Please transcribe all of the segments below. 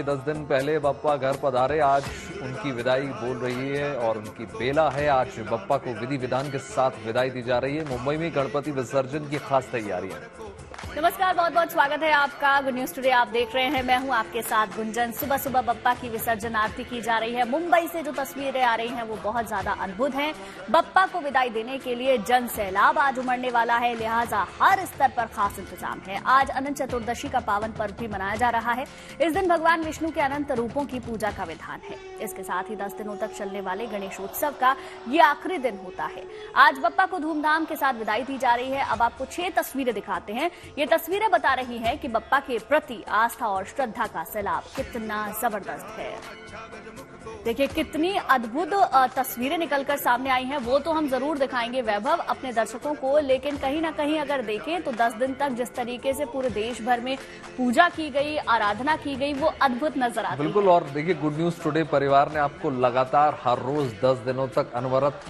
10 दिन पहले बप्पा घर पधारे, आज उनकी विदाई बोल रही है और उनकी बेला है। आज बप्पा को विधि विधान के साथ विदाई दी जा रही है। मुंबई में गणपति विसर्जन की खास तैयारियां। नमस्कार, बहुत बहुत स्वागत है आपका। गुड न्यूज टुडे आप देख रहे हैं, मैं हूं आपके साथ गुंजन। सुबह सुबह बप्पा की विसर्जन आरती की जा रही है। मुंबई से जो तस्वीरें आ रही हैं वो बहुत ज्यादा अद्भुत हैं। बप्पा को विदाई देने के लिए जन सैलाब आज उमड़ने वाला है, लिहाजा हर स्तर पर खास इंतजाम है। आज अनंत चतुर्दशी का पावन पर्व भी मनाया जा रहा है। इस दिन भगवान विष्णु के अनंत रूपों की पूजा का विधान है। इसके साथ ही 10 दिनों तक चलने वाले गणेशोत्सव का ये आखिरी दिन होता है। आज बप्पा को धूमधाम के साथ विदाई दी जा रही है। अब आपको 6 तस्वीरें दिखाते हैं। ये तस्वीरें बता रही हैं कि बप्पा के प्रति आस्था और श्रद्धा का सैलाब कितना जबरदस्त है। देखिए कितनी अद्भुत तस्वीरें निकलकर सामने आई हैं, वो तो हम जरूर दिखाएंगे वैभव अपने दर्शकों को, लेकिन कहीं ना कहीं अगर देखें तो 10 दिन तक जिस तरीके से पूरे देश भर में पूजा की गई, आराधना की गई, वो अद्भुत नजर आती है। बिल्कुल। और देखिए गुड न्यूज टुडे परिवार ने आपको लगातार हर रोज 10 दिनों तक अनवरत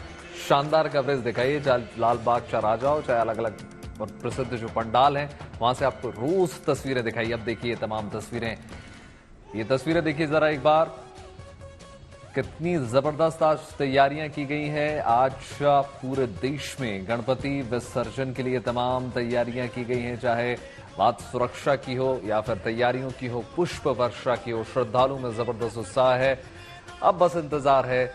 शानदार कवरेज दिखाई है। चाहे लाल बाग चौराहा जाओ, चाहे अलग अलग और प्रसिद्ध जो पंडाल हैं वहां से आपको रोज तस्वीरें दिखाई। अब देखिए तमाम तस्वीरें, ये तस्वीरें देखिए जरा एक बार, कितनी जबरदस्त आज तैयारियां की गई हैं। आज पूरे देश में गणपति विसर्जन के लिए तमाम तैयारियां की गई हैं, चाहे बात सुरक्षा की हो या फिर तैयारियों की हो, पुष्प वर्षा की हो। श्रद्धालुओं में जबरदस्त उत्साह है। अब बस इंतजार है,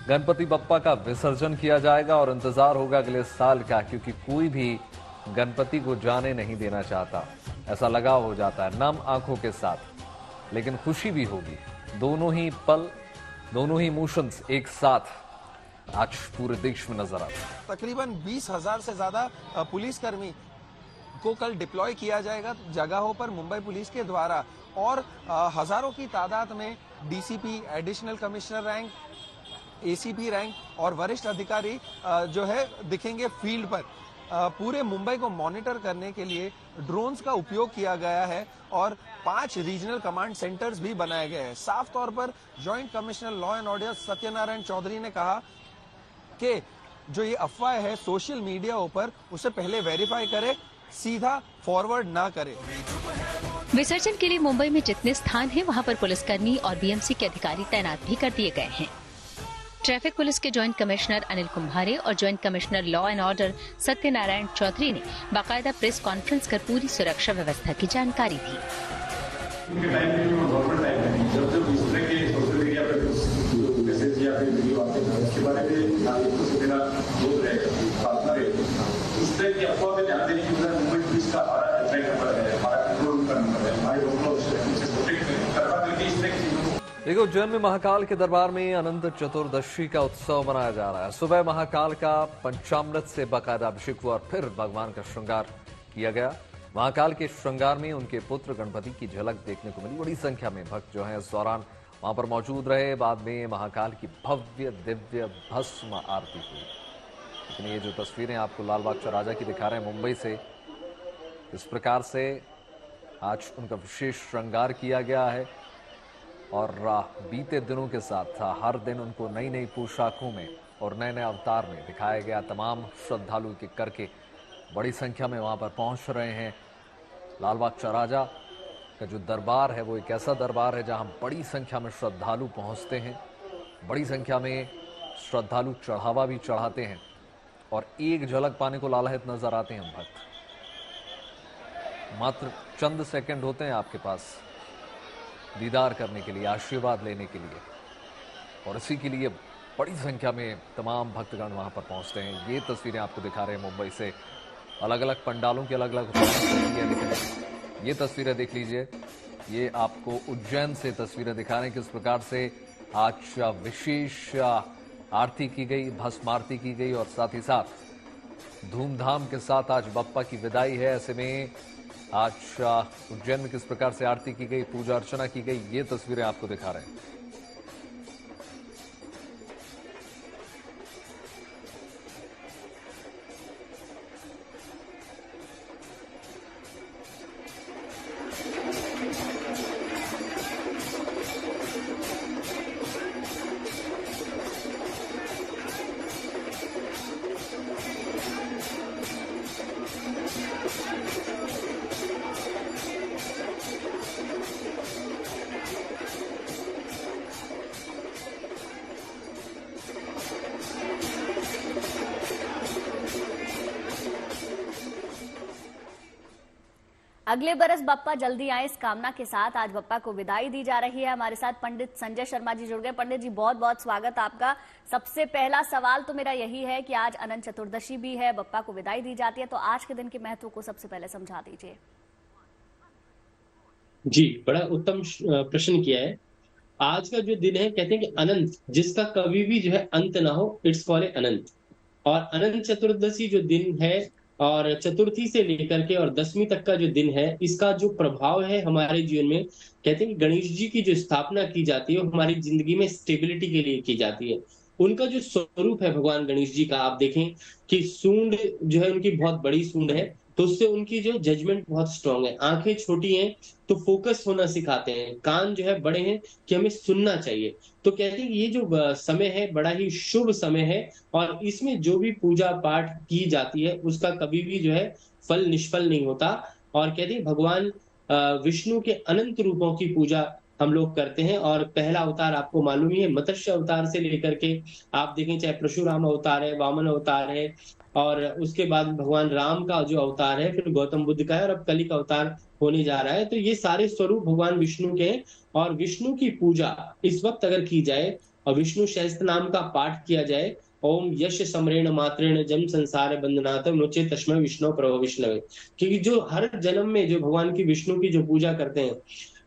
गणपति बप्पा का विसर्जन किया जाएगा और इंतजार होगा अगले साल का, क्योंकि कोई भी गणपति को जाने नहीं देना चाहता। ऐसा लगाव हो जाता है नम आंखों के साथ, लेकिन खुशी भी होगी। दोनों ही पल, दोनों ही इमोशंस एक साथ आज पूरे देश में नजर आते हैं। तकरीबन 20,000 से ज्यादा पुलिसकर्मी को कल डिप्लॉय किया जाएगा जगहों पर मुंबई पुलिस के द्वारा, और हजारों की तादाद में DCP, additional commissioner rank, ACP rank और वरिष्ठ अधिकारी जो है दिखेंगे फील्ड पर। पूरे मुंबई को मॉनिटर करने के लिए ड्रोन्स का उपयोग किया गया है और 5 रीजनल कमांड सेंटर्स भी बनाए गए हैं। साफ तौर पर joint commissioner law and order Satyanarayan Chaudhary ने कहा कि जो ये अफवाह है सोशल मीडिया ऊपर, उसे पहले वेरीफाई करे, सीधा फॉरवर्ड ना करे। विसर्जन के लिए मुंबई में जितने स्थान हैं वहां पर पुलिसकर्मी और बीएमसी के अधिकारी तैनात भी कर दिए गए हैं। ट्रैफिक पुलिस के जॉइंट कमिश्नर अनिल कुंभारे और joint commissioner law and order Satyanarayan Chaudhary ने बाकायदा प्रेस कॉन्फ्रेंस कर पूरी सुरक्षा व्यवस्था की जानकारी दी। देखो, उज्जैन में महाकाल के दरबार में अनंत चतुर्दशी का उत्सव मनाया जा रहा है। सुबह महाकाल का पंचामृत से बाकायदा अभिषेक हुआ और फिर भगवान का श्रृंगार किया गया। महाकाल के श्रृंगार में उनके पुत्र गणपति की झलक देखने को मिली। बड़ी संख्या में भक्त जो हैं इस दौरान वहां पर मौजूद रहे। बाद में महाकाल की भव्य दिव्य भस्म आरती हुई। लेकिन ये जो तस्वीरें आपको लालबाग चौराहा की दिखा रहे हैं मुंबई से, इस प्रकार से आज उनका विशेष श्रृंगार किया गया है और बीते दिनों के साथ हर दिन उनको नई नई पोशाकों में और नए नए अवतार में दिखाया गया। तमाम श्रद्धालु के करके बड़ी संख्या में वहां पर पहुंच रहे हैं। लालबाग चौराहा का जो दरबार है वो एक ऐसा दरबार है जहां बड़ी संख्या में श्रद्धालु पहुंचते हैं। बड़ी संख्या में श्रद्धालु चढ़ावा भी चढ़ाते हैं और एक झलक पाने को लालायित नजर आते हैं भक्त। मात्र चंद सेकंड होते हैं आपके पास दीदार करने के लिए, आशीर्वाद लेने के लिए, और इसी के लिए बड़ी संख्या में तमाम भक्तगण वहां पर पहुंचते हैं। ये तस्वीरें आपको दिखा रहे हैं मुंबई से, अलग अलग पंडालों की अलग अलग है, लेकिन ये तस्वीरें देख लीजिए। ये आपको उज्जैन से तस्वीरें दिखा रहे हैं किस प्रकार से आज विशेष आरती की गई, भस्म आरती की गई और साथ ही साथ धूमधाम के साथ आज बप्पा की विदाई है। ऐसे में आज उज्जैन में किस प्रकार से आरती की गई, पूजा अर्चना की गई, ये तस्वीरें आपको दिखा रहे हैं। अगले बरस बप्पा जल्दी आए इस कामना के साथ आज बप्पा को विदाई दी जा रही है। हमारे साथ पंडित संजय शर्मा जी जुड़ गए। पंडित जी बहुत बहुत स्वागत आपका। सबसे पहला सवाल तो मेरा यही है कि आज अनंत चतुर्दशी भी है, बप्पा को विदाई दी जाती है, तो आज के दिन के महत्व को सबसे पहले समझा दीजिए। जी, बड़ा उत्तम प्रश्न किया है। आज का जो दिन है, कहते हैं कि अनंत, जिसका कभी भी जो है अंत ना हो, इट्स कॉल्ड अनंत। और अनंत चतुर्दशी जो दिन है और चतुर्थी से लेकर के और दसवीं तक का जो दिन है, इसका जो प्रभाव है हमारे जीवन में, कहते हैं कि गणेश जी की जो स्थापना की जाती है वो हमारी जिंदगी में स्टेबिलिटी के लिए की जाती है। उनका जो स्वरूप है भगवान गणेश जी का, आप देखें कि सूंड जो है उनकी बहुत बड़ी सूंड है, तो उससे उनकी जो जजमेंट बहुत स्ट्रांग है। आंखें छोटी हैं तो फोकस होना सिखाते हैं, कान जो है बड़े हैं कि हमें सुनना चाहिए। तो कहते हैं कि ये जो समय है बड़ा ही शुभ समय है और इसमें जो भी पूजा पाठ की जाती है उसका कभी भी जो है फल निष्फल नहीं होता। और कहते हैं भगवान विष्णु के अनंत रूपों की पूजा हम लोग करते हैं। और पहला अवतार आपको मालूम ही है, मत्स्य अवतार से लेकर के आप देखें, चाहे परशुराम अवतार है, वामन अवतार है, और उसके बाद भगवान राम का जो अवतार है, फिर गौतम बुद्ध का है, और अब कली का अवतार होने जा रहा है। तो ये सारे स्वरूप भगवान विष्णु के हैं। और विष्णु की पूजा इस वक्त अगर की जाए और विष्णु सहस्त्र नाम का पाठ किया जाए, ओम यश समरेण मात्रेण जम संसार बंधनात् मुचे तस्मै विष्णु प्रभो विष्णवे, क्योंकि जो हर जन्म में जो भगवान की विष्णु की जो पूजा करते हैं,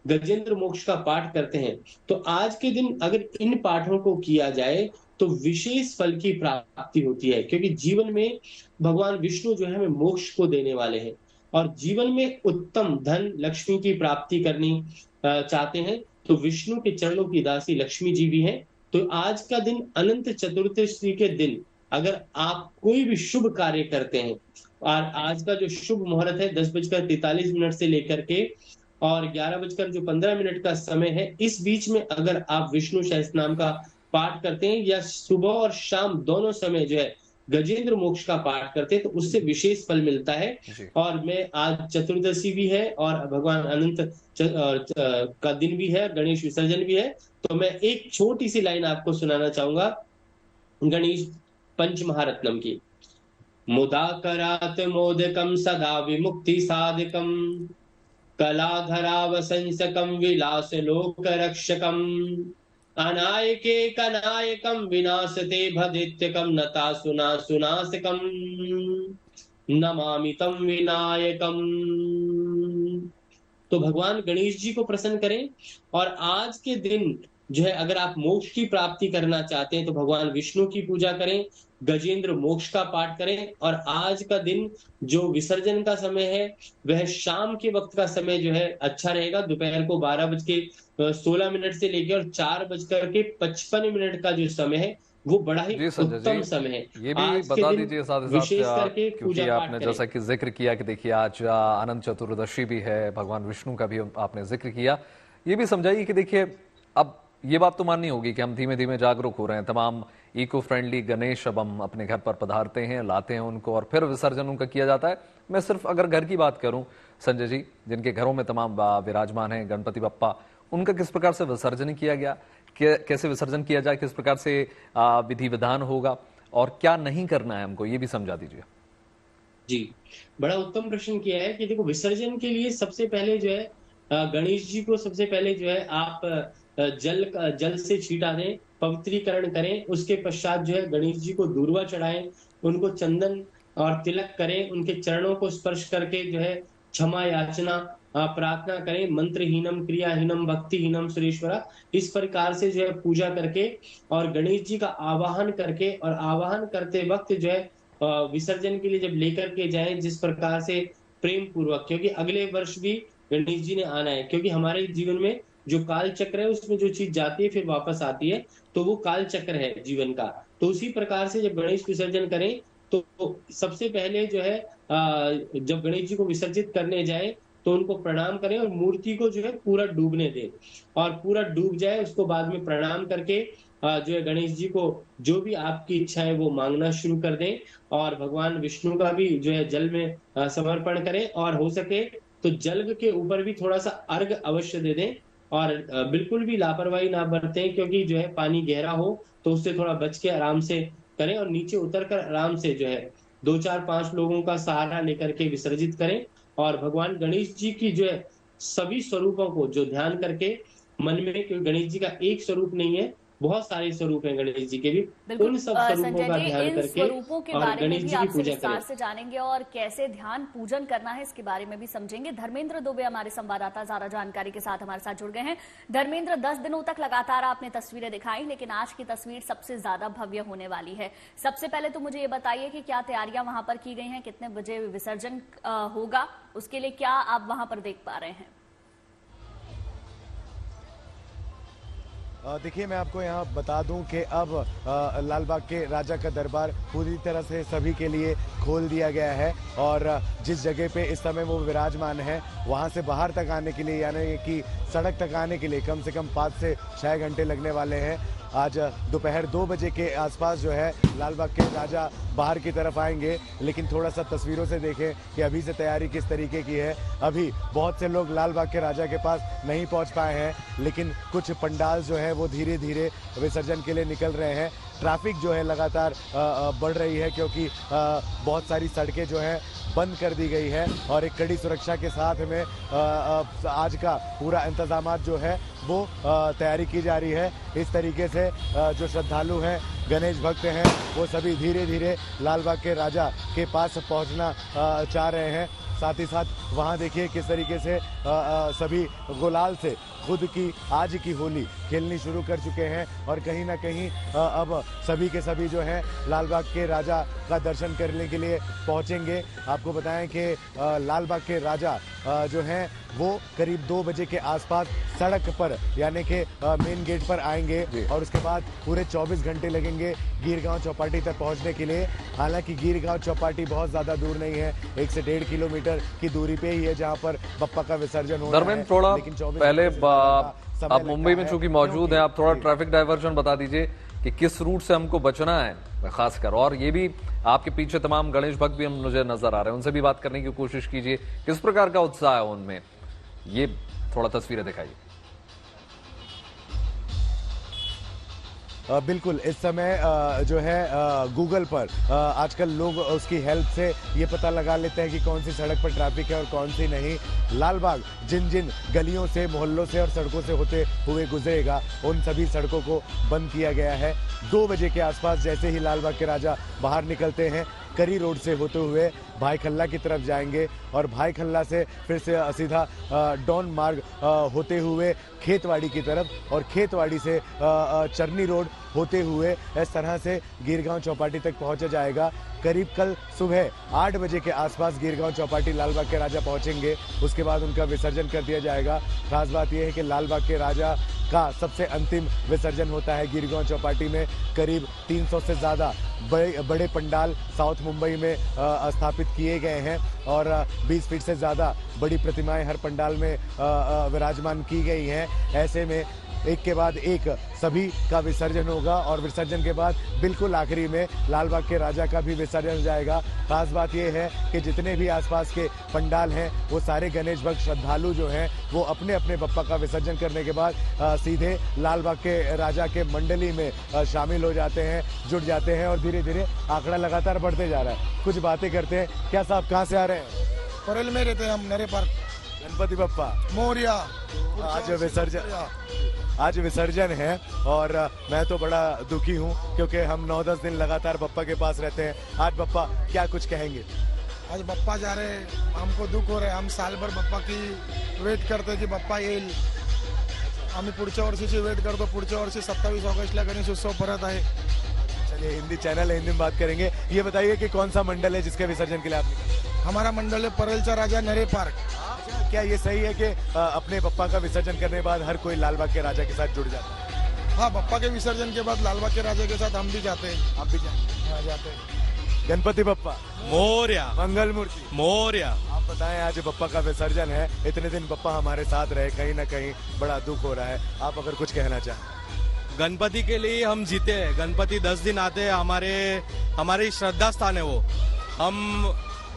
गजेंद्र मोक्ष का पाठ करते हैं, तो आज के दिन अगर इन पाठों को किया जाए तो विशेष फल की प्राप्ति होती है। क्योंकि जीवन में भगवान विष्णु जो है हमें मोक्ष को देने वाले हैं और जीवन में उत्तम धन लक्ष्मी की प्राप्ति करनी चाहते हैं, तो विष्णु के चरणों की दासी लक्ष्मी जी भी हैं। तो आज का दिन अनंत चतुर्दशी के दिन अगर आप कोई भी शुभ कार्य करते हैं, और आज का जो शुभ मुहूर्त है 10:43 से लेकर के और 11:15 का समय है, इस बीच में अगर आप विष्णु सहस्त्र नाम का पाठ करते हैं या सुबह और शाम दोनों समय जो है गजेंद्र मोक्ष का पाठ करते हैं, तो उससे विशेष फल मिलता है। और मैं आज चतुर्दशी भी है और भगवान अनंत का दिन भी है, गणेश विसर्जन भी है, तो मैं एक छोटी सी लाइन आपको सुनाना चाहूंगा गणेश पंच महारत्नम की। मुदाकरात मोदकम सदा विमुक्ति साधकम कलाधरावसंसकम विलास लोक रक्षकम अनायके कनायकम विनाशते भदित्यकम नता सुना सुनाशकम नमामि तम विनायकम। तो भगवान गणेश जी को प्रसन्न करें। और आज के दिन जो है अगर आप मोक्ष की प्राप्ति करना चाहते हैं तो भगवान विष्णु की पूजा करें, गजेंद्र मोक्ष का पाठ करें। और आज का दिन जो विसर्जन का समय है वह शाम के वक्त का समय जो है अच्छा रहेगा। दोपहर को 12:16 से लेकर 4:55 का जो समय है वो बड़ा ही उत्तम समय है। ये भी बता दीजिए साथ ही साथ, क्योंकि आपने जैसा कि जिक्र किया कि देखिए आज अनंत चतुर्दशी भी है, भगवान विष्णु का भी आपने जिक्र किया, ये भी समझाइए कि देखिए अब ये बात तो माननी होगी कि हम धीमे धीमे जागरूक हो रहे हैं। तमाम इको फ्रेंडली गणेश अब हम अपने घर पर पधारते हैं, लाते हैं उनको और फिर विसर्जन उनका किया जाता है। मैं सिर्फ अगर घर की बात करूं संजय जी, जिनके घरों में तमाम विराजमान हैं गणपति बप्पा, उनका किस प्रकार से विसर्जन किया गया, कैसे विसर्जन किया जाए, किस प्रकार से विधि विधान होगा और क्या नहीं करना है हमको, ये भी समझा दीजिए। जी, बड़ा उत्तम प्रश्न किया है कि देखो विसर्जन के लिए सबसे पहले जो है गणेश जी को सबसे पहले जो है आप जल से छीटा दें, पवित्रीकरण करें। उसके पश्चात जो है गणेश जी को दूर्वा चढ़ाएं, उनको चंदन और तिलक करें, उनके चरणों को स्पर्श करके जो है क्षमा याचना प्रार्थना करें। मंत्रहीनम क्रियाहीनम भक्तिहीनम सुरेश्वरा, इस प्रकार से जो है पूजा करके और गणेश जी का आवाहन करके, और आवाहन करते वक्त जो है विसर्जन के लिए जब लेकर के जाएं जिस प्रकार से प्रेम पूर्वक, क्योंकि अगले वर्ष भी गणेश जी ने आना है। क्योंकि हमारे जीवन में जो काल चक्र है उसमें जो चीज जाती है फिर वापस आती है, तो वो काल चक्र है जीवन का। तो उसी प्रकार से जब गणेश विसर्जन करें तो सबसे पहले जो है जब गणेश जी को विसर्जित करने जाए तो उनको प्रणाम करें और मूर्ति को जो है पूरा डूबने दें, और पूरा डूब जाए उसको बाद में प्रणाम करके जो है गणेश जी को जो भी आपकी इच्छा है वो मांगना शुरू कर दें। और भगवान विष्णु का भी जो है जल में समर्पण करें, और हो सके तो जल के ऊपर भी थोड़ा सा अर्घ अवश्य दे दें। और बिल्कुल भी लापरवाही ना बरतें, क्योंकि जो है पानी गहरा हो तो उससे थोड़ा बच के आराम से करें, और नीचे उतर कर आराम से जो है 2, 4, 5 लोगों का सहारा लेकर के विसर्जित करें। और भगवान गणेश जी की जो है सभी स्वरूपों को जो ध्यान करके मन में, क्योंकि गणेश जी का एक स्वरूप नहीं है, बहुत सारे स्वरूप हैं गणेश जी के भी, बिल्कुल उन सब स्वरूपों संजय का जी, ध्यान इन करके स्वरूपों के और बारे में गणेश भी जी की आपसे पूजा विस्तार करें। से जानेंगे और कैसे ध्यान पूजन करना है इसके बारे में भी समझेंगे। धर्मेंद्र दुबे हमारे संवाददाता ज्यादा जानकारी के साथ हमारे साथ जुड़ गए हैं। धर्मेंद्र, 10 दिनों तक लगातार आपने तस्वीरें दिखाई, लेकिन आज की तस्वीर सबसे ज्यादा भव्य होने वाली है। सबसे पहले तो मुझे ये बताइए कि क्या तैयारियां वहां पर की गई हैं, कितने बजे विसर्जन होगा, उसके लिए क्या आप वहां पर देख पा रहे हैं? देखिए, मैं आपको यहाँ बता दूं कि अब लाल बाग के राजा का दरबार पूरी तरह से सभी के लिए खोल दिया गया है और जिस जगह पे इस समय वो विराजमान है वहाँ से बाहर तक आने के लिए, यानी कि सड़क तक आने के लिए कम से कम 5 से 6 घंटे लगने वाले हैं। आज दोपहर 2 बजे के आसपास जो है लाल बाग के राजा बाहर की तरफ आएंगे, लेकिन थोड़ा सा तस्वीरों से देखें कि अभी से तैयारी किस तरीके की है। अभी बहुत से लोग लाल बाग के राजा के पास नहीं पहुंच पाए हैं, लेकिन कुछ पंडाल जो है वो धीरे धीरे विसर्जन के लिए निकल रहे हैं। ट्रैफिक जो है लगातार बढ़ रही है क्योंकि बहुत सारी सड़कें जो हैं बंद कर दी गई है और एक कड़ी सुरक्षा के साथ में आज का पूरा इंतजाम जो है वो तैयारी की जा रही है। इस तरीके से जो श्रद्धालु हैं, गणेश भक्त हैं, वो सभी धीरे धीरे लाल बाग के राजा के पास पहुंचना चाह रहे हैं। साथ ही साथ वहाँ देखिए किस तरीके से सभी गुलाल से खुद की आज की होली खेलनी शुरू कर चुके हैं और कहीं ना कहीं अब सभी के सभी जो हैं लाल बाग के राजा का दर्शन करने के लिए पहुंचेंगे। आपको बताएं कि लाल बाग के राजा जो हैं वो करीब 2 बजे के आसपास सड़क पर यानी कि मेन गेट पर आएंगे और उसके बाद पूरे 24 घंटे लगेंगे गीरगांव चौपाटी तक पहुंचने के लिए। हालांकि गीरगांव चौपाटी बहुत ज्यादा दूर नहीं है, 1 से 1.5 किलोमीटर की दूरी पे ही है जहां पर बप्पा का विसर्जन होना है। धर्मेंद्र, थोड़ा पहले आप मुंबई में चूंकि मौजूद हैं, आप थोड़ा ट्रैफिक डाइवर्जन बता दीजिए कि किस रूट से हमको बचना है खासकर, और ये भी आपके पीछे तमाम गणेश भक्त भी हम मुझे नजर आ रहे हैं, उनसे भी बात करने की कोशिश कीजिए, किस प्रकार का उत्साह है उनमें, ये थोड़ा तस्वीरें दिखाइए। बिल्कुल, इस समय जो है गूगल पर आजकल लोग उसकी हेल्प से ये पता लगा लेते हैं कि कौन सी सड़क पर ट्रैफिक है और कौन सी नहीं। लाल बाग जिन जिन गलियों से, मोहल्लों से और सड़कों से होते हुए गुजरेगा, उन सभी सड़कों को बंद किया गया है। 2 बजे के आसपास जैसे ही लाल बाग के राजा बाहर निकलते हैं, करी रोड से होते हुए भाई खल्ला की तरफ जाएंगे और भाई खल्ला से फिर से सीधा डॉन मार्ग होते हुए खेतवाड़ी की तरफ और खेतवाड़ी से चरनी रोड होते हुए इस तरह से गीरगांव चौपाटी तक पहुंचा जाएगा। करीब कल सुबह 8 बजे के आसपास गीरगांव चौपाटी लाल बाग के राजा पहुंचेंगे, उसके बाद उनका विसर्जन कर दिया जाएगा। खास बात यह है कि लाल बाग के राजा का सबसे अंतिम विसर्जन होता है गीरगांव चौपाटी में। करीब 300 से ज़्यादा बड़े पंडाल साउथ मुंबई में स्थापित किए गए हैं और 20 फीट से ज़्यादा बड़ी प्रतिमाएं हर पंडाल में विराजमान की गई हैं। ऐसे में एक के बाद एक सभी का विसर्जन होगा और विसर्जन के बाद बिल्कुल आखिरी में लाल बाग के राजा का भी विसर्जन हो जाएगा। खास बात यह है कि जितने भी आसपास के पंडाल हैं वो सारे गणेश भक्त श्रद्धालु जो हैं वो अपने अपने बप्पा का विसर्जन करने के बाद सीधे लाल बाग के राजा के मंडली में शामिल हो जाते हैं, जुट जाते हैं और धीरे धीरे आंकड़ा लगातार बढ़ते जा रहा है। कुछ बातें करते हैं। क्या साहब, कहाँ से आ रहे हैं? परेल में रहते हैं हम, नरे पार्क। गणपति बप्पा मोरिया। आज विसर्जन है और मैं तो बड़ा दुखी हूँ क्योंकि हम 9-10 दिन लगातार बप्पा के पास रहते हैं। आज बप्पा क्या कुछ कहेंगे? आज बप्पा जा रहे हैं, हमको दुख हो रहा है। हम साल भर बप्पा की वेट करते की बप्पा येईल। आम्ही पुढच्या वर्षीची वेट करतो। पुढच्या वर्षी 27 ऑगस्टला गणेश उत्सव परत आहे। चलिए, हिंदी चैनल है, हिंदी में बात करेंगे। ये बताइए कि कौन सा मंडल है जिसके विसर्जन के लिए आप निकले? हमारा मंडल है परेलचा राजा, नरे पार्क। क्या ये सही है कि अपने बप्पा का विसर्जन करने के बाद हर कोई लाल बाग के राजा के साथ जुड़ जाता है? हाँ, बप्पा के विसर्जन के बाद लाल बाग के राजा के साथ हम भी जाते हैं। आप भी जाते हैं। गणपति बप्पा मोरया, मंगल मूर्ति मोरया। आप बताएं, आज बप्पा का विसर्जन है, इतने दिन बप्पा हमारे साथ रहे, कहीं ना कहीं बड़ा दुख हो रहा है। आप अगर कुछ कहना चाहें। गणपति के लिए हम जीते हैं। गणपति 10 दिन आते हैं, हमारी श्रद्धा स्थान है वो। हम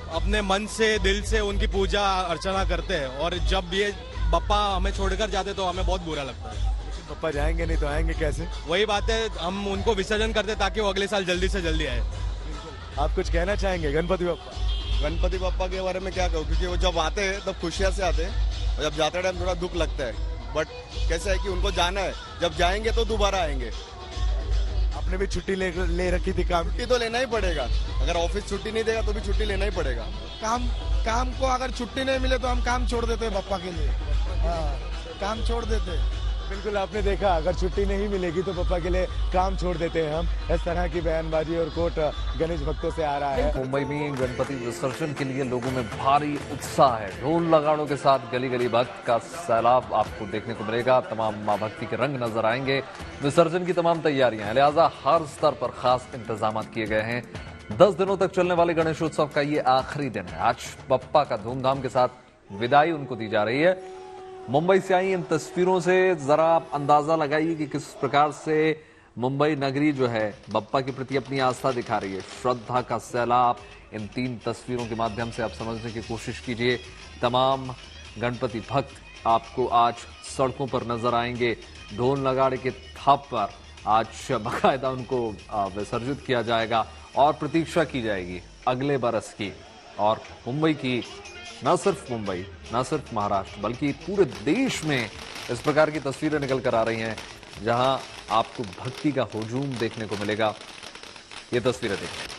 अपने मन से, दिल से उनकी पूजा अर्चना करते हैं और जब ये बप्पा हमें छोड़कर जाते तो हमें बहुत बुरा लगता है। बप्पा जाएंगे नहीं तो आएंगे कैसे? वही बात है, हम उनको विसर्जन करते ताकि वो अगले साल जल्दी से जल्दी आए। आप कुछ कहना चाहेंगे गणपति बप्पा? गणपति बप्पा के बारे में क्या कहूँ, क्योंकि वो जब आते हैं तब खुशियाँ से आते हैं और जब जाते टाइम थोड़ा दुख लगता है। बट कैसा है कि उनको जाना है, जब जाएंगे तो दोबारा आएंगे। आपने भी छुट्टी ले रखी थी काम? छुट्टी तो लेना ही पड़ेगा, अगर ऑफिस छुट्टी नहीं देगा तो भी छुट्टी लेना ही पड़ेगा। काम को अगर छुट्टी नहीं मिले तो हम काम छोड़ देते हैं बप्पा के लिए। हाँ, काम छोड़ देते हैं। बिल्कुल, आपने देखा, अगर छुट्टी नहीं मिलेगी तो पप्पा के लिए काम छोड़ देते हैं हम। इस तरह की बयानबाजी और कोट गणेश भक्तों से आ रहा है। मुंबई में गणपति विसर्जन के लिए लोगों में भारी उत्साह है। ढोल नगाड़ों के साथ गली गली भक्त का सैलाब आपको देखने को मिलेगा। तमाम मां भक्ति के रंग नजर आएंगे। विसर्जन की तमाम तैयारियां हैं, लिहाजा हर स्तर पर खास इंतजाम किए गए हैं। 10 दिनों तक चलने वाले गणेशोत्सव का ये आखिरी दिन है। आज बप्पा का धूमधाम के साथ विदाई उनको दी जा रही है। मुंबई से आई इन तस्वीरों से जरा आप अंदाजा लगाइए कि किस प्रकार से मुंबई नगरी जो है बप्पा के प्रति अपनी आस्था दिखा रही है। श्रद्धा का सैलाब इन 3 तस्वीरों के माध्यम से आप समझने की कोशिश कीजिए। तमाम गणपति भक्त आपको आज सड़कों पर नजर आएंगे। ढोल नगाड़े के थाप पर आज बाकायदा उनको विसर्जित किया जाएगा और प्रतीक्षा की जाएगी अगले बरस की। और मुंबई की, न सिर्फ मुंबई, न सिर्फ महाराष्ट्र, बल्कि पूरे देश में इस प्रकार की तस्वीरें निकल कर आ रही हैं जहां आपको भक्ति का हुजूम देखने को मिलेगा। ये तस्वीरें देखिए।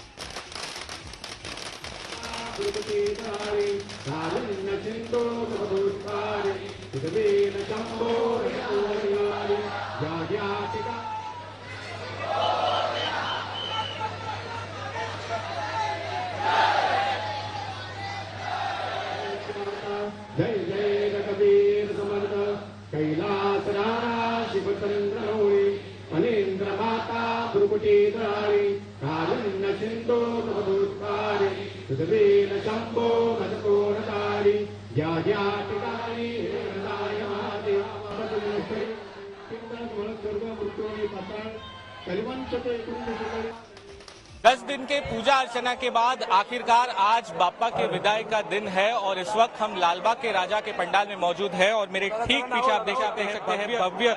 जय जय रघुवीर समर्थ कैलास नारा शिव चंद्र गौरी अनेन्द्र माता भ्रुकुटीधारी कारुण्य सिंधु मधुस्कारी सुधवीर शंभो मधुकोणकारी ज्या ज्या टिकारी हृदय महादेव कलिवंशते कुंभ 10 दिन के पूजा अर्चना के बाद आखिरकार आज बाप्पा के विदाई का दिन है और इस वक्त हम लालबाग के राजा के पंडाल में मौजूद है और मेरे ठीक पीछे आप देख सकते हैं भव्य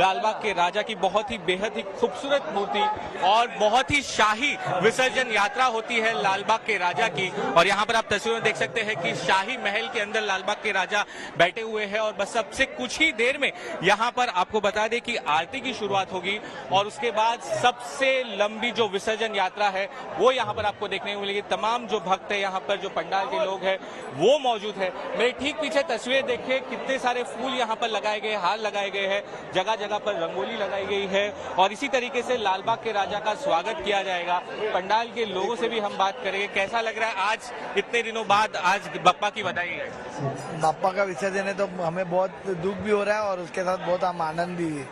लालबाग के राजा की बहुत ही बेहद ही खूबसूरत मूर्ति और बहुत ही शाही विसर्जन यात्रा होती है लालबाग के राजा की। और यहाँ पर आप तस्वीरें देख सकते हैं कि शाही महल के अंदर लालबाग के राजा बैठे हुए हैं और बस सबसे कुछ ही देर में यहाँ पर आपको बता दें कि आरती की शुरुआत होगी और उसके बाद सबसे लंबी जो विसर्जन यात्रा है वो यहाँ पर आपको देखने को मिलेगी। तमाम जो भक्त है यहाँ पर, जो पंडाल के लोग हैं वो मौजूद है। मेरे ठीक पीछे तस्वीरें देखिए, कितने सारे फूल यहाँ पर लगाए गए, हार लगाए गए हैं, जगह जगह पर रंगोली लगाई गई है और इसी तरीके से लालबाग के राजा का स्वागत किया जाएगा। पंडाल के लोगों से भी हम बात करेंगे, कैसा लग रहा है आज इतने दिनों बाद आज बप्पा की बधाई है। बप्पा का विसर्जन है तो हमें बहुत दुख भी हो रहा है और उसके साथ बहुत हम आनंद भी है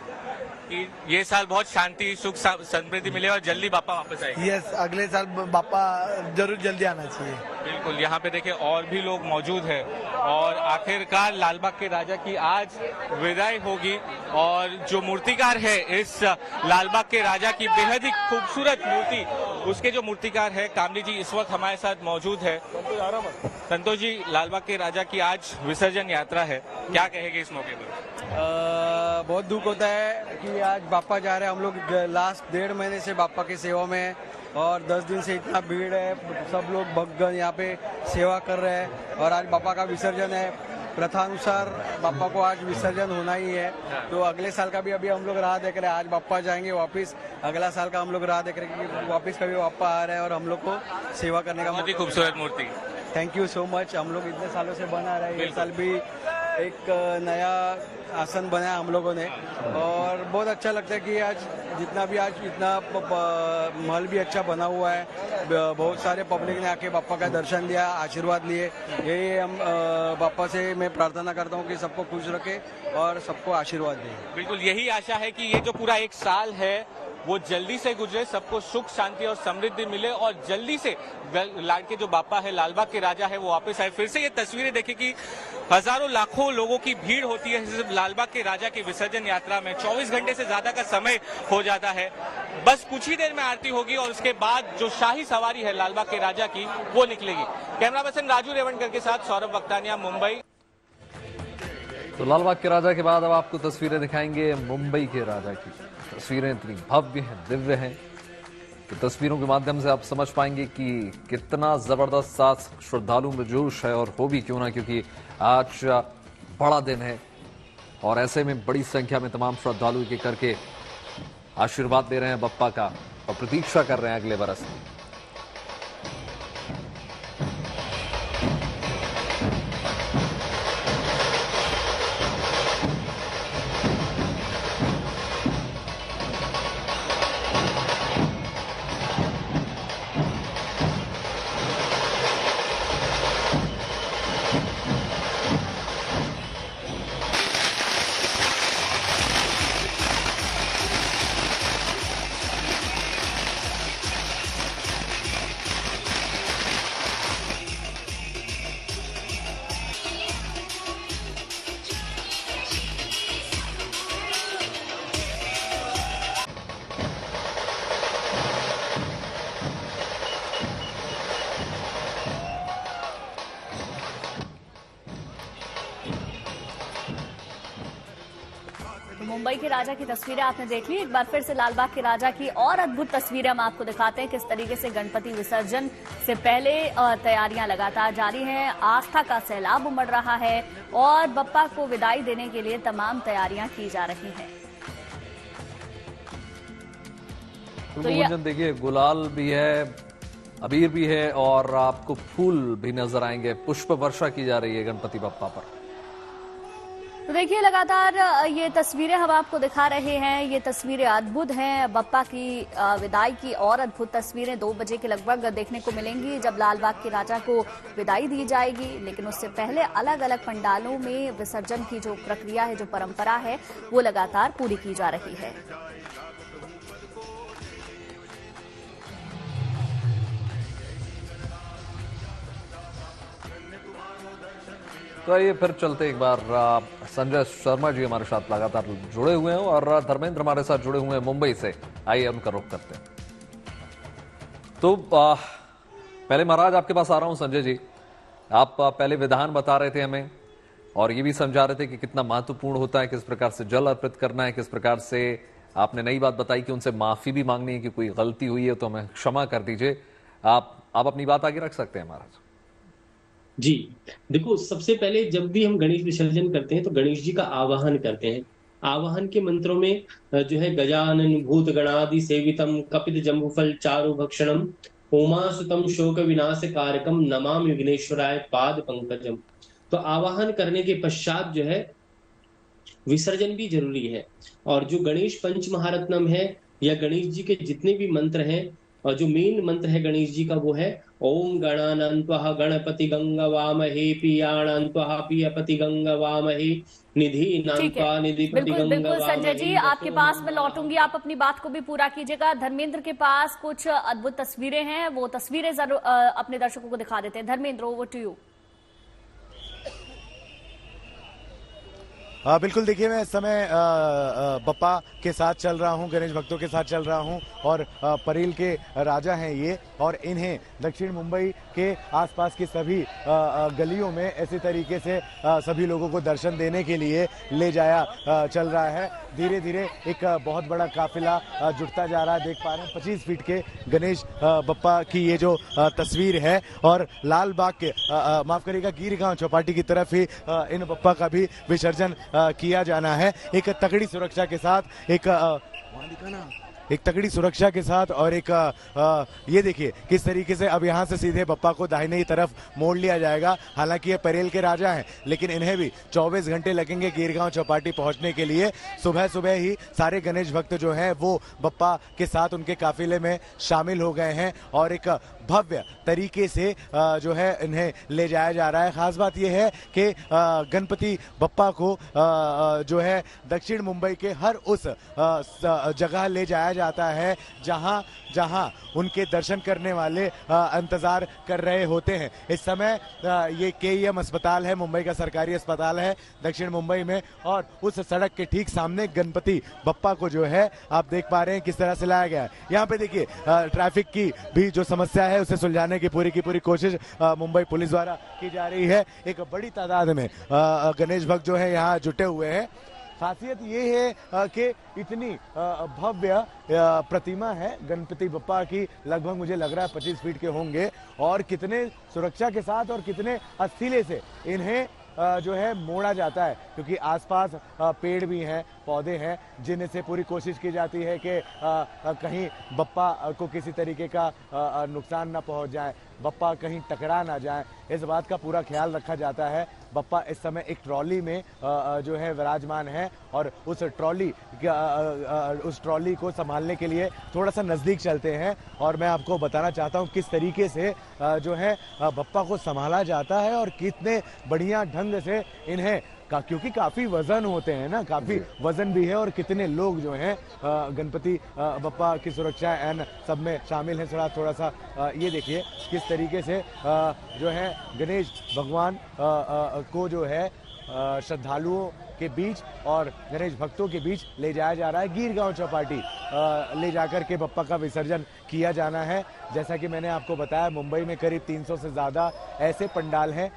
कि ये साल बहुत शांति सुख समृद्धि मिले और जल्दी बाप्पा वापस आए। यस, अगले साल बाप्पा जरूर जल्दी आना चाहिए। बिल्कुल, यहाँ पे देखिए और भी लोग मौजूद हैं और आखिरकार लालबाग के राजा की आज विदाई होगी और जो मूर्तिकार है इस लालबाग के राजा की बेहद ही खूबसूरत मूर्ति, उसके जो मूर्तिकार है कामली जी इस वक्त हमारे साथ मौजूद है। संतोष जी, लालबाग के राजा की आज विसर्जन यात्रा है, क्या कहेंगे इस मौके पर? बहुत दुख होता है कि आज बाप्पा जा रहे हैं। हम लोग लास्ट 1.5 महीने से बाप्पा की सेवा में है और 10 दिन से इतना भीड़ है, सब लोग भक्तगण यहाँ पे सेवा कर रहे हैं और आज बाप्पा का विसर्जन है। प्रथानुसार बाप्पा को आज विसर्जन होना ही है, तो अगले साल का भी अभी हम लोग राह देख रहे हैं। आज बाप्पा जाएंगे वापस, अगला साल का हम लोग राह देख रहे हैं कि वापस कभी बाप्पा आ रहे हैं और हम लोग को सेवा करने का बहुत ही खूबसूरत मूर्ति। Thank you so much. हम लोग इतने सालों से बना रहे हैं, इस साल भी एक नया आसन बनाया हम लोगों ने और बहुत अच्छा लगता है कि आज जितना भी आज इतना महल भी अच्छा बना हुआ है, बहुत सारे पब्लिक ने आके बाप्पा का दर्शन दिया, आशीर्वाद लिए। यही हम बाप्पा से मैं प्रार्थना करता हूँ कि सबको खुश रखे और सबको आशीर्वाद दे। बिल्कुल यही आशा है कि ये जो पूरा 1 साल है वो जल्दी से गुजरे, सबको सुख शांति और समृद्धि मिले और जल्दी से लाडके जो बाप्पा है, लालबाग के राजा है, वो वापस आए। फिर से ये तस्वीरें देखिए कि हजारों लाखों लोगों की भीड़ होती है सिर्फ लालबाग के राजा की विसर्जन यात्रा में। 24 घंटे से ज्यादा का समय हो जाता है। बस कुछ ही देर में आरती होगी और उसके बाद जो शाही सवारी है लालबाग के राजा की वो निकलेगी। कैमरा पर्सन राजू रेवणकर के साथ सौरभ वक्तानिया, मुंबई। तो लालबाग के राजा के बाद अब आपको तस्वीरें दिखाएंगे मुंबई के राजा की। तस्वीरें इतनी भव्य हैं, दिव्य हैं। तो तस्वीरों के माध्यम से आप समझ पाएंगे कि कितना जबरदस्त साथ श्रद्धालु में जोश है, और हो भी क्यों ना, क्योंकि आज बड़ा दिन है और ऐसे में बड़ी संख्या में तमाम श्रद्धालु के करके आशीर्वाद दे रहे हैं बप्पा का और प्रतीक्षा कर रहे हैं अगले बरस। मुंबई के राजा की तस्वीरें आपने देख ली। एक बार फिर से लालबाग के राजा की और अद्भुत तस्वीरें हम आपको दिखाते हैं, किस तरीके से गणपति विसर्जन से पहले तैयारियां लगातार जारी हैं। आस्था का सैलाब उमड़ रहा है और बप्पा को विदाई देने के लिए तमाम तैयारियां की जा रही हैं। तो ये देखिए, गुलाल भी है, अबीर भी है और आपको फूल भी नजर आएंगे। पुष्प वर्षा की जा रही है गणपति बप्पा पर। तो देखिए, लगातार ये तस्वीरें हम आपको दिखा रहे हैं। ये तस्वीरें अद्भुत हैं। बप्पा की विदाई की और अद्भुत तस्वीरें 2 बजे के लगभग देखने को मिलेंगी, जब लालबाग के राजा को विदाई दी जाएगी। लेकिन उससे पहले अलग अलग पंडालों में विसर्जन की जो प्रक्रिया है, जो परंपरा है, वो लगातार पूरी की जा रही है। तो आइए फिर चलते एक बार, संजय शर्मा जी हमारे साथ लगातार जुड़े हुए हैं और धर्मेंद्र हमारे साथ जुड़े हुए हैं मुंबई से। आइए उनका रुख करते हैं। तो पहले महाराज आपके पास आ रहा हूं। संजय जी, आप पहले विधान बता रहे थे हमें और ये भी समझा रहे थे कि कितना महत्वपूर्ण होता है, किस प्रकार से जल अर्पित करना है, किस प्रकार से आपने नई बात बताई कि उनसे माफी भी मांगनी है कि कोई गलती हुई है तो हमें क्षमा कर दीजिए। आप अपनी बात आगे रख सकते हैं महाराज। जी देखो, सबसे पहले जब भी हम गणेश विसर्जन करते हैं तो गणेश जी का आवाहन करते हैं। आवाहन के मंत्रों में जो है गजानन भूत गणादि सेवितम कपित जम्बुफल चारु भक्षणम उमासुतम शोक विनाश कारकम नमामि विघ्नेश्वराय पाद पंकजम। तो आवाहन करने के पश्चात जो है विसर्जन भी जरूरी है। और जो गणेश पंच महारत्नम है या गणेश जी के जितने भी मंत्र हैं, और जो मेन मंत्र है गणेश जी का वो है ओम गणानान्त्वः गणपति गंगवामहे पियाणान्त्वः पियपति गंगवामहे निधि नान्त्वा निधिपति गंगवामहे। बिल्कुल संजय जी, आपके पास मैं लौटूंगी, आप अपनी बात को भी पूरा कीजिएगा। धर्मेंद्र के पास कुछ अद्भुत तस्वीरें हैं, वो तस्वीरें जरूर अपने दर्शकों को दिखा देते हैं। Dharmendra, over to you. बिल्कुल, देखिए मैं इस समय बप्पा के साथ चल रहा हूं, गणेश भक्तों के साथ चल रहा हूं और परेल के राजा हैं ये, और इन्हें दक्षिण मुंबई के आसपास की सभी गलियों में ऐसे तरीके से सभी लोगों को दर्शन देने के लिए ले जाया चल रहा है। धीरे धीरे एक बहुत बड़ा काफिला जुटता जा रहा है। देख पा रहे हैं 25 फीट के गणेश बप्पा की ये जो तस्वीर है, और लाल बाग के माफ करिएगा गिरगांव चौपाटी की तरफ ही इन बप्पा का भी विसर्जन किया जाना है। एक तगड़ी सुरक्षा के साथ, एक तगड़ी सुरक्षा के साथ, और एक ये देखिए किस तरीके से अब यहाँ से सीधे बप्पा को दाहिने की तरफ मोड़ लिया जाएगा। हालांकि ये परेल के राजा हैं, लेकिन इन्हें भी 24 घंटे लगेंगे गिरगांव चौपाटी पहुंचने के लिए। सुबह सुबह ही सारे गणेश भक्त जो हैं वो बप्पा के साथ उनके काफिले में शामिल हो गए हैं और एक भव्य तरीके से जो है इन्हें ले जाया जा रहा है। खास बात यह है कि गणपति बप्पा को जो है दक्षिण मुंबई के हर उस जगह ले जाया जाता है जहां जहां उनके दर्शन करने वाले इंतजार कर रहे होते हैं। इस समय ये केईएम अस्पताल है, मुंबई का सरकारी अस्पताल है दक्षिण मुंबई में, और उस सड़क के ठीक सामने गणपति बप्पा को जो है आप देख पा रहे हैं किस तरह से लाया गया है। यहाँ पे देखिए ट्रैफिक की भी जो समस्या है उसे सुलझाने की पूरी कोशिश मुंबई पुलिस द्वारा की जा रही है। एक बड़ी तादाद में गणेश भक्त जो है यहाँ जुटे हुए हैं। खासियत ये है कि इतनी भव्य प्रतिमा है गणपति बप्पा की, लगभग मुझे लग रहा है 25 फीट के होंगे, और कितने सुरक्षा के साथ और कितने अस्थिले से इन्हें जो है मोड़ा जाता है, क्योंकि आसपास पेड़ भी हैं, पौधे हैं, जिनसे पूरी कोशिश की जाती है कि कहीं बप्पा को किसी तरीके का नुकसान ना पहुंच जाए, बप्पा कहीं टकरा ना जाए, इस बात का पूरा ख्याल रखा जाता है। बप्पा इस समय एक ट्रॉली में जो है विराजमान है, और उस ट्रॉली को संभालने के लिए थोड़ा सा नज़दीक चलते हैं, और मैं आपको बताना चाहता हूं किस तरीके से जो है बप्पा को संभाला जाता है और कितने बढ़िया ढंग से इन्हें क्योंकि काफी वजन होते हैं ना, काफी वजन भी है, और कितने लोग जो हैं गणपति बप्पा की सुरक्षा एंड सब में शामिल हैं। थोड़ा सा ये देखिए किस तरीके से जो है गणेश भगवान को जो है श्रद्धालुओं के बीच और गणेश भक्तों के बीच ले जाया जा रहा है। गिरगांव चौपाटी ले जाकर के बप्पा का विसर्जन किया जाना है। जैसा कि मैंने आपको बताया, मुंबई में करीब 300 से ज़्यादा ऐसे पंडाल हैं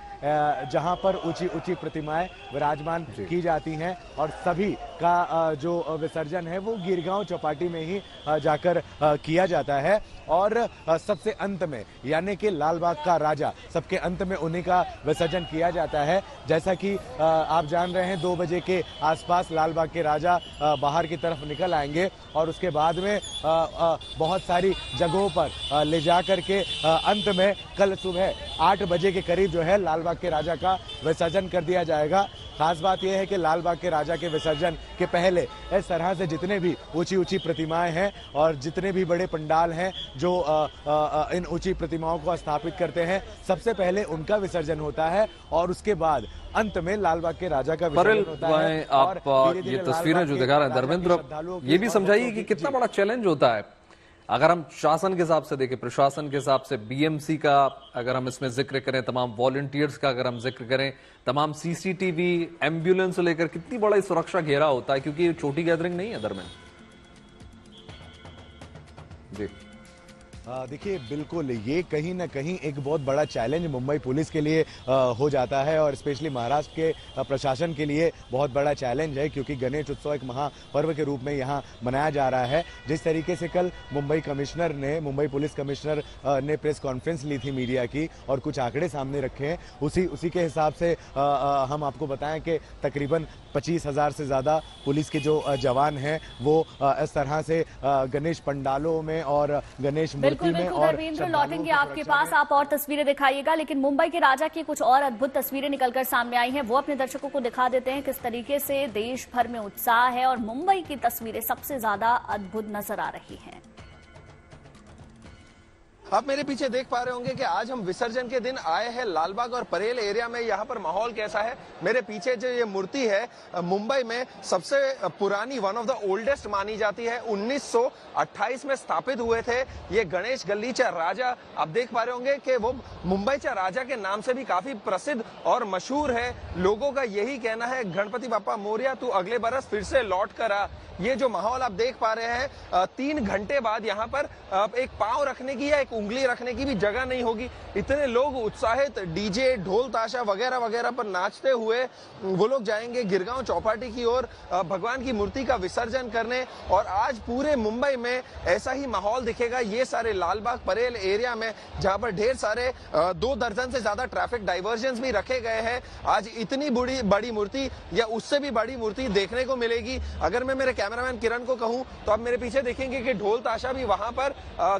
जहां पर ऊंची ऊंची प्रतिमाएं विराजमान की जाती हैं, और सभी का जो विसर्जन है वो गिरगांव चौपाटी में ही जाकर किया जाता है। और सबसे अंत में यानी कि लालबाग का राजा, सबके अंत में उन्हीं का विसर्जन किया जाता है। जैसा कि आप जान रहे हैं 2 बजे के आसपास लालबाग के राजा बाहर की तरफ निकल आएंगे, और उसके बाद में बहुत सारी जगहों पर ले जाकर के अंत में कल सुबह 8 बजे के करीब जो है लालबाग के राजा का विसर्जन कर दिया जाएगा। खास बात यह है कि लालबाग के राजा के विसर्जन के पहले इस तरह से जितने भी ऊंची ऊंची प्रतिमाएं हैं और जितने भी बड़े पंडाल हैं जो इन ऊंची प्रतिमाओं को स्थापित करते हैं, सबसे पहले उनका विसर्जन होता है, और उसके बाद अंत में लालबाग के राजा का विसर्जन होता है। आप ये तस्वीरें जो दिखा रहे हैं धर्मेंद्र, ये भी समझाइए कि कितना बड़ा चैलेंज होता है अगर हम शासन के हिसाब से देखें, प्रशासन के हिसाब से, बीएमसी का अगर हम इसमें जिक्र करें, तमाम वॉलंटियर्स का अगर हम जिक्र करें, तमाम सीसीटीवी, एम्बुलेंस से लेकर कितनी बड़ा सुरक्षा घेरा होता है, क्योंकि ये छोटी गैदरिंग नहीं है धर्मेंद्र जी। देखिए बिल्कुल ये कहीं ना कहीं एक बहुत बड़ा चैलेंज मुंबई पुलिस के लिए हो जाता है, और स्पेशली महाराष्ट्र के प्रशासन के लिए बहुत बड़ा चैलेंज है, क्योंकि गणेश उत्सव एक महापर्व के रूप में यहाँ मनाया जा रहा है। जिस तरीके से कल मुंबई पुलिस कमिश्नर ने प्रेस कॉन्फ्रेंस ली थी मीडिया की, और कुछ आंकड़े सामने रखे हैं, उसी के हिसाब से हम आपको बताएं कि तकरीबन 25,000 से ज़्यादा पुलिस के जो जवान हैं वो इस तरह से गणेश पंडालों में और गणेश बिल्कुल धर्मेंद्र, लौटेंगे आपके पास, आप और तस्वीरें दिखाइएगा। लेकिन मुंबई के राजा की कुछ और अद्भुत तस्वीरें निकलकर सामने आई हैं, वो अपने दर्शकों को दिखा देते हैं किस तरीके से देश भर में उत्साह है, और मुंबई की तस्वीरें सबसे ज्यादा अद्भुत नजर आ रही हैं। आप मेरे पीछे देख पा रहे होंगे कि आज हम विसर्जन के दिन आए हैं लालबाग और परेल एरिया में। यहाँ पर माहौल कैसा है, मेरे पीछे जो ये मूर्ति है मुंबई में सबसे पुरानी, वन ऑफ द ओल्डेस्ट मानी जाती है, 1928 में स्थापित हुए थे ये गणेश गल्लीचा राजा। आप देख पा रहे होंगे कि वो मुंबईचा राजा के नाम से भी काफी प्रसिद्ध और मशहूर है। लोगों का यही कहना है, गणपति बाप्पा मोरिया, तू अगले बरस फिर से लौट कर आ। ये जो माहौल आप देख पा रहे हैं, 3 घंटे बाद यहाँ पर एक पांव रखने की या एक उंगली रखने की भी जगह नहीं होगी। इतने लोग उत्साहित डीजे, ढोल ताशा वगैरह वगैरह पर नाचते हुए वो लोग जाएंगे गिरगांव चौपाटी की ओर भगवान की मूर्ति का विसर्जन करने। और आज पूरे मुंबई में ऐसा ही माहौल दिखेगा। ये सारे लालबाग परेल एरिया में, जहां पर ढेर सारे 2 दर्जन से ज्यादा ट्रैफिक डाइवर्जन भी रखे गए हैं, आज इतनी बड़ी मूर्ति या उससे भी बड़ी मूर्ति देखने को मिलेगी। अगर मैं मेरे कैमरामैन किरण को कहूं तो आप मेरे पीछे देखेंगे कि ढोल ताशा भी वहां पर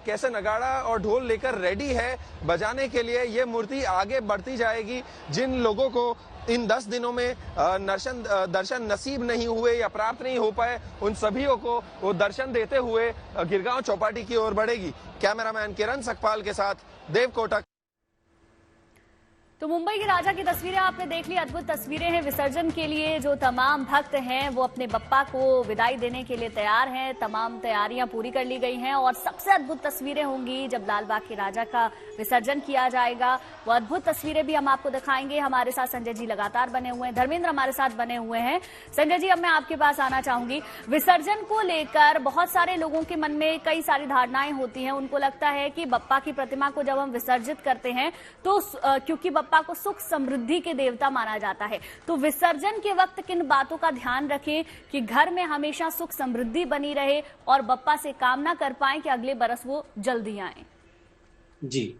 कैसे नगाड़ा और ढोल लेकर रेडी है बजाने के लिए। ये मूर्ति आगे बढ़ती जाएगी। जिन लोगों को इन 10 दिनों में दर्शन नसीब नहीं हुए या प्राप्त नहीं हो पाए, उन सभी को वो दर्शन देते हुए गिरगांव चौपाटी की ओर बढ़ेगी। कैमरामैन किरण सकपाल के साथ देव कोटक। तो मुंबई के राजा की तस्वीरें आपने देख ली, अद्भुत तस्वीरें हैं। विसर्जन के लिए जो तमाम भक्त हैं वो अपने बप्पा को विदाई देने के लिए तैयार हैं, तमाम तैयारियां पूरी कर ली गई हैं, और सबसे अद्भुत तस्वीरें होंगी जब लालबाग के राजा का विसर्जन किया जाएगा। वो अद्भुत तस्वीरें भी हम आपको दिखाएंगे। हमारे साथ संजय जी लगातार बने हुए हैं, धर्मेंद्र हमारे साथ बने हुए हैं। संजय जी, अब मैं आपके पास आना चाहूंगी। विसर्जन को लेकर बहुत सारे लोगों के मन में कई सारी धारणाएं होती हैं। उनको लगता है कि बप्पा की प्रतिमा को जब हम विसर्जित करते हैं तो क्योंकि बप्पा बप्पा को सुख समृद्धि के देवता माना जाता है। तो विसर्जन के वक्त किन बातों का ध्यान रखें कि घर में हमेशा सुख समृद्धि बनी रहे और बप्पा से कामना कर पाए कि अगले बरस वो जल्दी आए। जी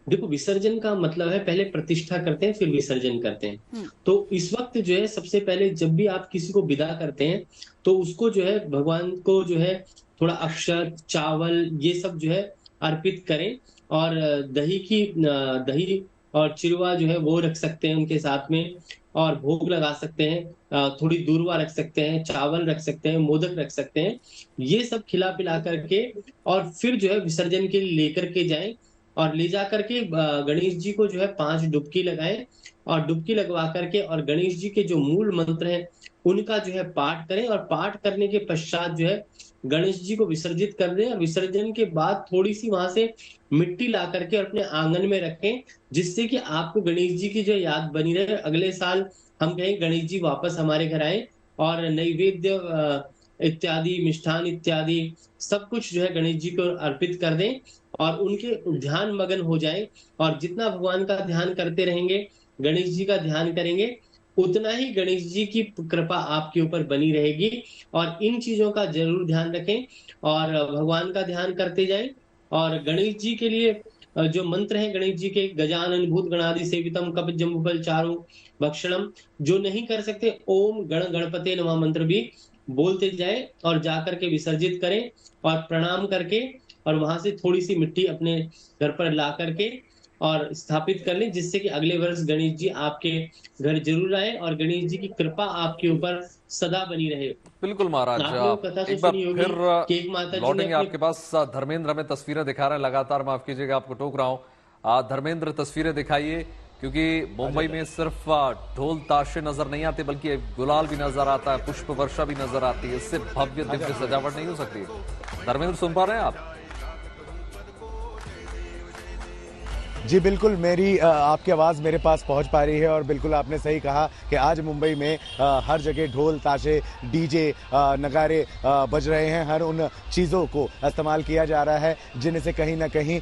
देखो, विसर्जन का मतलब है पहले प्रतिष्ठा करते हैं फिर विसर्जन करते हैं। तो इस वक्त जो है सबसे पहले जब भी आप किसी को विदा करते हैं तो उसको जो है भगवान को जो है थोड़ा अक्षत, चावल ये सब जो है अर्पित करें और दही और चिरवा जो है वो रख सकते हैं उनके साथ में और भोग लगा सकते हैं, थोड़ी दूर्वा रख सकते हैं, चावल रख सकते हैं, मोदक रख सकते हैं, ये सब खिला पिला करके और फिर जो है विसर्जन के लिए लेकर के जाएं और ले जा करके गणेश जी को जो है 5 डुबकी लगाएं और डुबकी लगवा करके और गणेश जी के जो मूल मंत्र हैं उनका जो है पाठ करें और पाठ करने के पश्चात जो है गणेश जी को विसर्जित कर दें और विसर्जन के बाद थोड़ी सी वहां से मिट्टी ला करके और अपने आंगन में रखें, जिससे कि आपको गणेश जी की जो याद बनी रहे। अगले साल हम कहें गणेश जी वापस हमारे घर आए और नैवेद्य इत्यादि, मिष्ठान इत्यादि सब कुछ जो है गणेश जी को अर्पित कर दें और उनके ध्यान मगन हो जाए। और जितना भगवान का ध्यान करते रहेंगे, गणेश जी का ध्यान करेंगे, उतना ही गणेश जी की कृपा आपके ऊपर बनी रहेगी। और इन चीजों का जरूर ध्यान रखें और भगवान का ध्यान करते जाएं। और गणेश जी के लिए जो मंत्र है गणेश जी के, गजानन भूत गणादि सेवितम कपित जम्बुफल चारु भक्षणम, जो नहीं कर सकते ओम गण गणपते नमः मंत्र भी बोलते जाए और जाकर के विसर्जित करें और प्रणाम करके और वहां से थोड़ी सी मिट्टी अपने घर पर ला करके और स्थापित कर लें, जिससे कि अगले वर्ष गणेश जी आपके घर जरूर आए और गणेश जी की कृपा आपके ऊपर सदा बनी रहे। बिल्कुल महाराज, एक बार फिर लौटेंगे आपके पास। धर्मेंद्र हमें तस्वीरें दिखा रहे हैं लगातार, माफ कीजिएगा आपको टोक रहा हूँ। धर्मेंद्र तस्वीरें दिखाइए, क्योंकि मुंबई में सिर्फ ढोल ताशे नजर नहीं आते बल्कि गुलाल भी नजर आता है, पुष्प वर्षा भी नजर आती है। इससे भव्य दिव्य सजावट नहीं हो सकती। धर्मेंद्र सुन पा रहे हैं आप? जी बिल्कुल, मेरी आपकी आवाज़ मेरे पास पहुंच पा रही है और बिल्कुल आपने सही कहा कि आज मुंबई में हर जगह ढोल ताशे, डीजे, नगारे बज रहे हैं। हर उन चीज़ों को इस्तेमाल किया जा रहा है जिनसे कहीं ना कहीं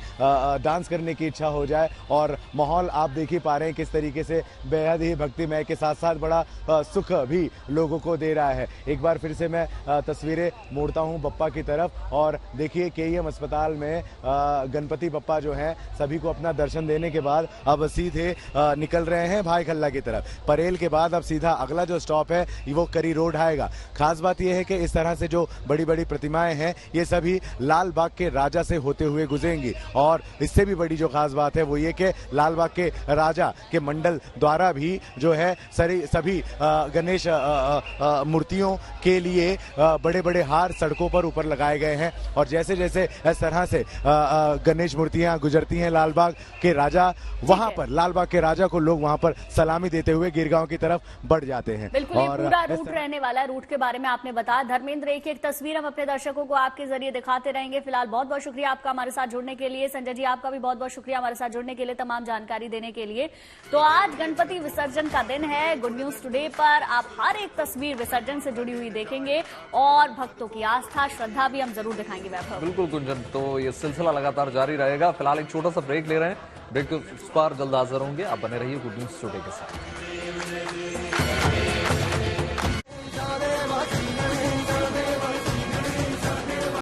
डांस करने की इच्छा हो जाए। और माहौल आप देख ही पा रहे हैं किस तरीके से बेहद ही भक्तिमय के साथ साथ बड़ा सुख भी लोगों को दे रहा है। एक बार फिर से मैं तस्वीरें मोड़ता हूँ बप्पा की तरफ और देखिए KEM अस्पताल में गणपति बप्पा जो हैं सभी को अपना दर्शन देने के बाद अब सीधे निकल रहे हैं भाई खल्ला की तरफ। परेल के बाद अब सीधा अगला जो स्टॉप है वो करी रोड आएगा। खास बात यह है कि इस तरह से जो बड़ी बड़ी प्रतिमाएं हैं ये सभी लाल बाग के राजा से होते हुए गुजरेंगी। और इससे भी बड़ी जो खास बात है वो ये कि लाल बाग के राजा के मंडल द्वारा भी जो है सभी गणेश मूर्तियों के लिए बड़े बड़े हार सड़कों पर ऊपर लगाए गए हैं। और जैसे जैसे इस तरह से गणेश मूर्तियां गुजरती हैं लाल बाग के राजा, वहां पर लाल बाग के राजा को लोग वहां पर सलामी देते हुए गिरगांव की तरफ बढ़ जाते हैं। बिल्कुल, और पूरा रूट रहने वाला है। रूट के बारे में आपने बताया। धर्मेंद्र, एक तस्वीर हम अपने दर्शकों को आपके जरिए दिखाते रहेंगे। फिलहाल बहुत बहुत शुक्रिया आपका हमारे साथ जुड़ने के लिए। संजय जी, आपका भी बहुत बहुत शुक्रिया हमारे साथ जुड़ने के लिए, तमाम जानकारी देने के लिए। तो आज गणपति विसर्जन का दिन है। गुड न्यूज टुडे पर आप हर एक तस्वीर विसर्जन से जुड़ी हुई देखेंगे और भक्तों की आस्था, श्रद्धा भी हम जरूर दिखाएंगे। वैभव, बिल्कुल गुंजन, तो ये सिलसिला लगातार जारी रहेगा। फिलहाल एक छोटा सा ब्रेक ले रहे हैं। ब्रेक के उस पार जल्द हाजिर होंगे। आप बने रहिए गुड न्यूज टुडे के साथ।